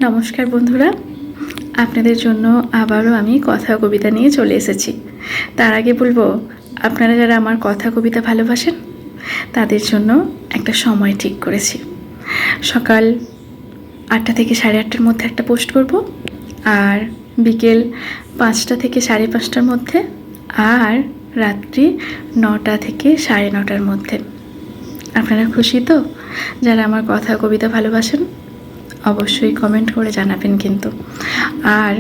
নমস্কার বন্ধুরা, আপনাদের জন্য আবারও আমি কথা কবিতা নিয়ে চলে এসেছি। তার আগে বলবো, আপনারা যারা আমার কথা কবিতা ভালোবাসেন তাদের জন্য একটা সময় ঠিক করেছি। সকাল 8টা থেকে 8:30টার মধ্যে একটা পোস্ট করব, আর বিকেল 5টা থেকে 5:30টার মধ্যে, আর রাত্রি 9টা থেকে 9:30টার মধ্যে। আপনারা খুশি তো? যারা আমার কথা কবিতা ভালোবাসেন অবশ্যই কমেন্ট করে জানাবেন কিন্তু। আর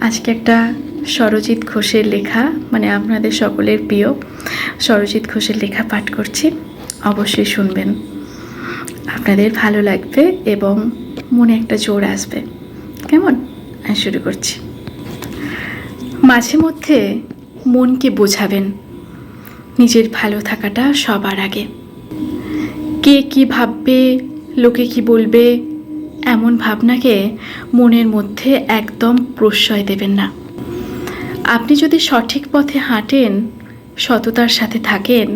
আজকে একটা সরজিৎ ঘোষের লেখা, মানে আপনাদের সকলের প্রিয় সরজিৎ ঘোষের লেখা পাঠ করছি, অবশ্যই শুনবেন। আপনাদের ভালো লাগবে এবং মনে একটা জোর আসবে। কেমন? আমি শুরু করছি। মাঝে মধ্যে মনকে বোঝাবেন নিজের ভালো থাকাটা সবার আগে। কে কি ভাববে, লোকে কি বলবে, এমন ভাবনাকে মনের মধ্যে একদম প্রশ্রয় দেবেন না। আপনি যদি সঠিক পথে হাঁটেন, সততার সাথে থাকেন,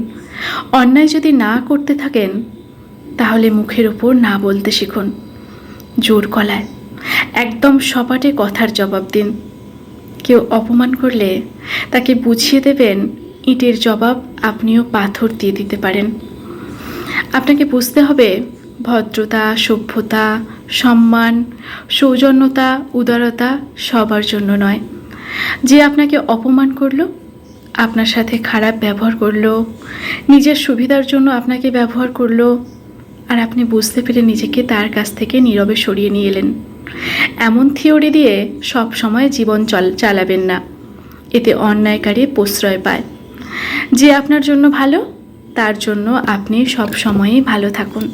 অন্যায় যদি না করতে থাকেন, তাহলে মুখের ওপর না বলতে শিখুন। জোর গলায় একদম সপাটে কথার জবাব দিন। কেউ অপমান করলে তাকে বুঝিয়ে দেবেন ইটের জবাব আপনিও পাথর দিয়ে দিতে পারেন। আপনাকে বুঝতে হবে ভদ্রতা, সভ্যতা, সম্মান, সৌজন্যতা, উদারতা সবার জন্য নয়। যে আপনাকে অপমান করলো, আপনার সাথে খারাপ ব্যবহার করলো, নিজের সুবিধার জন্য আপনাকে ব্যবহার করলো, আর আপনি বুঝতে পেরে নিজেকে তার কাছ থেকে নীরবে সরিয়ে নিয়ে এলেন, এমন থিওরি দিয়ে সব সময় জীবন চালাবেন না। এতে অন্যায়কারী প্রশ্রয় পায়। যে আপনার জন্য ভালো, তার জন্য আপনি সব সময়ই ভালো থাকুন।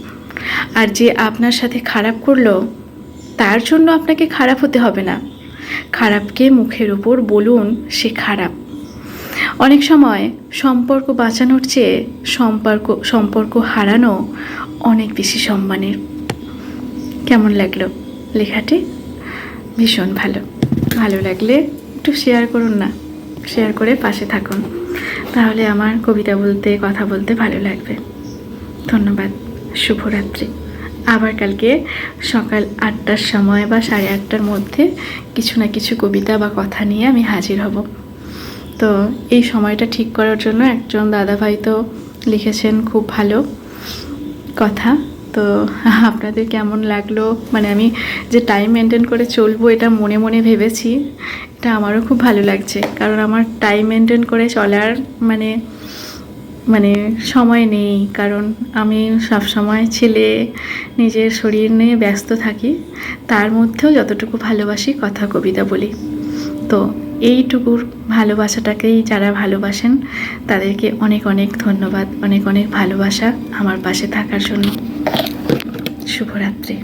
আর যে আপনার সাথে খারাপ করলো, তার জন্য আপনাকে খারাপ হতে হবে না। খারাপকে মুখের উপর বলুন সে খারাপ। অনেক সময় সম্পর্ক বাঁচানোর চেয়ে সম্পর্ক হারানো অনেক বেশি সম্মানের। কেমন লাগলো লেখাটি? ভীষণ ভালো লাগলে একটু শেয়ার করুন না, শেয়ার করে পাশে থাকুন, তাহলে আমার কবিতা বলতে, কথা বলতে ভালো লাগবে। ধন্যবাদ। শুভরাত্রি। আবার কালকে সকাল 8টার সময় বা 8:30টার মধ্যে কিছু না কিছু কবিতা বা কথা নিয়ে আমি হাজির হব। তো এই সময়টা ঠিক করার জন্য একজন দাদাভাই তো লিখেছেন খুব ভালো কথা। তো আপনাদের কেমন লাগলো? মানে আমি যে টাইম মেনটেন করে চলবো এটা মনে মনে ভেবেছি, এটা আমারও খুব ভালো লাগছে, কারণ আমার টাইম মেনটেন করে চলার মানে সময় নেই, কারণ আমি সব সময় ছেলে, নিজের শরীর নিয়ে ব্যস্ত থাকি। তার মধ্যেও যতটুকু ভালোবাসি কথা কবিতা বলি। তো এইটুকুর ভালোবাসাটাকেই যারা ভালোবাসেন তাদেরকে অনেক অনেক ধন্যবাদ, অনেক অনেক ভালোবাসা আমার পাশে থাকার জন্য। শুভরাত্রি।